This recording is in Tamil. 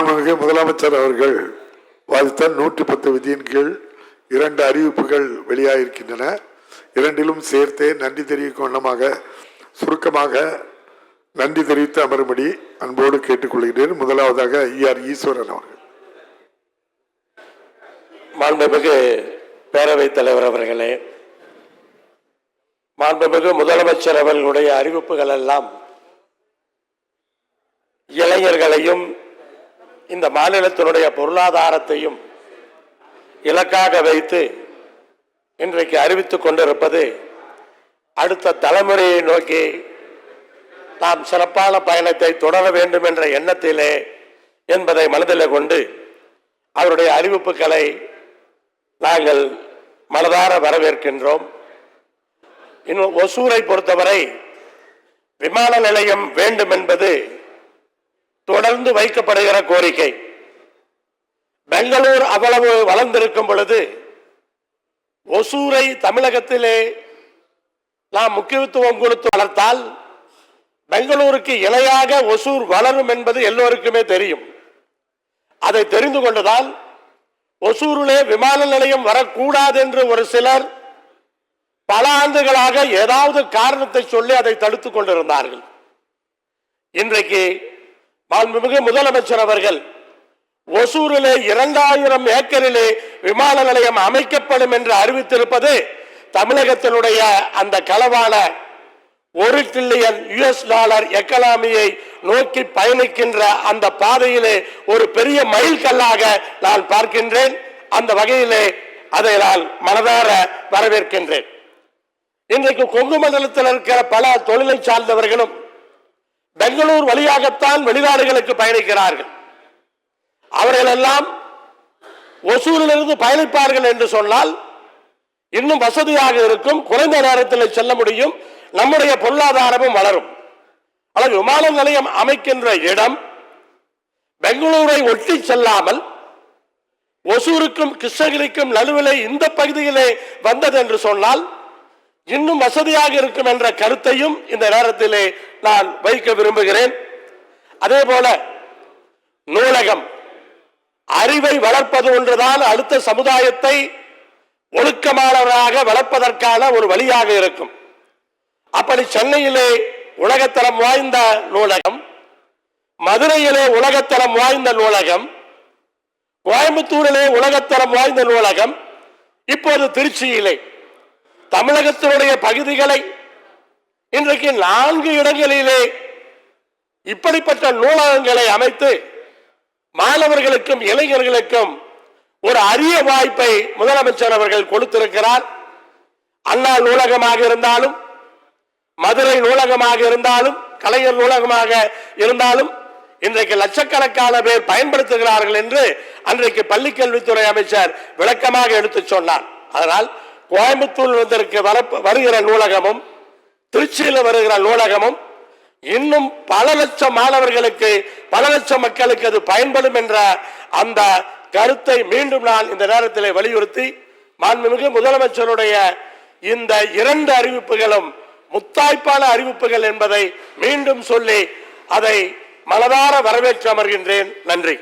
மாண்புமிகு முதலமைச்சர் அவர்கள் வாதித்த 110 விதியின் கீழ் 2 அறிவிப்புகள் வெளியாகிருக்கின்றன. இரண்டிலும் சேர்த்தே நன்றி தெரிவிக்கும் வண்ணமாக சுருக்கமாக நன்றி தெரிவித்து அமரும்படி அன்போடு கேட்டுக்கொள்கிறேன். முதலாவதாக ER ஈஸ்வரன் அவர்கள். மாண்புமிகு பேரவைத் தலைவர் அவர்களே, மாண்புமிகு முதலமைச்சர் அவர்களுடைய அறிவிப்புகள் எல்லாம் இளைஞர்களையும் இந்த மாநிலத்தினுடைய பொருளாதாரத்தையும் இலக்காக வைத்து இன்றைக்கு அறிவித்துக் கொண்டிருப்பது அடுத்த தலைமுறையை நோக்கி நாம் சிறப்பான பயணத்தை தொடர வேண்டும் என்ற எண்ணத்திலே என்பதை மனதில் கொண்டு அவருடைய அறிவிப்புகளை நாங்கள் மனதார வரவேற்கின்றோம். இன்னும் ஒசூரை பொறுத்தவரை விமான நிலையம் வேண்டும் என்பது தொடர்ந்து வைக்கப்படுகிற கோரிக்கை. பெங்களூர் அவ்வளவு வளர்ந்திருக்கும் பொழுது ஒசூரை தமிழகத்திலே நாம் முக்கியத்துவம் கொடுத்து வளர்த்தால் பெங்களூருக்கு இணையாக ஒசூர் வளரும் என்பது எல்லோருக்குமே தெரியும். அதை தெரிந்து கொண்டதால் ஒசூரிலே விமான நிலையம் வரக்கூடாது என்று ஒரு சிலர் பல ஆண்டுகளாக ஏதாவது காரணத்தை சொல்லி அதை தடுத்துக் கொண்டிருந்தார்கள். இன்றைக்கு மாண்புமிகு முதலமைச்சர் அவர்கள் ஒசூரிலே 2000 ஏக்கரிலே விமான நிலையம் அமைக்கப்படும் என்று அறிவித்திருப்பது தமிழகத்தினுடைய அந்த களவான $1 டிரில்லியன் எக்கானமியை நோக்கி பயணிக்கின்ற அந்த பாதையிலே ஒரு பெரிய மைல்கல்லாக நான் பார்க்கின்றேன். அந்த வகையிலே அதை நான் மனதார வரவேற்கின்றேன். இன்றைக்கு கொங்கு மண்டலத்தில் இருக்கிற பல தொழிலை சார்ந்தவர்களும் பெங்களூர் வழியாகத்தான் வெளிநாடுகளுக்கு பயணிக்கிறார்கள். அவர்கள் எல்லாம் ஒசூரிலிருந்து பயணிப்பார்கள் என்று சொன்னால் இன்னும் வசதியாக இருக்கும், குறைந்த நேரத்தில் செல்ல முடியும், நம்முடைய பொருளாதாரமும் வளரும். ஆனால் விமான நிலையம் அமைக்கின்ற இடம் பெங்களூரை ஒட்டி செல்லாமல் ஒசூருக்கும் கிருஷ்ணகிரிக்கும் நடுவிலே இந்த பகுதியிலே வந்தது என்று சொன்னால் இன்னும் வசதியாக இருக்கும் என்ற கருத்தையும் இந்த நேரத்திலே நான் வைக்க விரும்புகிறேன். அதே போல நூலகம் அறிவை வளர்ப்பது ஒன்றுதான் அடுத்த சமுதாயத்தை ஒழுக்கமானவராக வளர்ப்பதற்கான ஒரு வழியாக இருக்கும். அப்படி சென்னையிலே உலகத்தரம் வாய்ந்த நூலகம், மதுரையிலே உலகத்தரம் வாய்ந்த நூலகம், கோயம்புத்தூரிலே உலகத்தரம் வாய்ந்த நூலகம், இப்போது திருச்சியிலே தமிழகத்தினுடைய பகுதிகளை இன்றைக்கு 4 இடங்களிலே இப்படிப்பட்ட நூலகங்களை அமைத்து மாணவர்களுக்கும் இளைஞர்களுக்கும் ஒரு அரிய வாய்ப்பை முதலமைச்சர் அவர்கள் கொடுத்திருக்கிறார். அண்ணா நூலகமாக இருந்தாலும், மதுரை நூலகமாக இருந்தாலும், கலைஞர் நூலகமாக இருந்தாலும் இன்றைக்கு லட்சக்கணக்கான பேர் பயன்படுத்துகிறார்கள் என்று அன்றைக்கு பள்ளிக்கல்வித்துறை அமைச்சர் விளக்கமாக எடுத்து சொன்னார். அதனால் கோயம்புத்தூர் வருகிற நூலகமும் திருச்சியில் வருகிற நூலகமும் இன்னும் பல லட்சம் மாணவர்களுக்கு, பல லட்சம் மக்களுக்கு அது பயன்படும் என்ற அந்த கருத்தை மீண்டும் நான் இந்த நேரத்தில் வலியுறுத்தி மாண்புமிகு முதலமைச்சருடைய இந்த 2 அறிவிப்புகளும் முத்தாய்ப்பான அறிவிப்புகள் என்பதை மீண்டும் சொல்லி அதை மனதார வரவேற்று அமர்கின்றேன். நன்றி.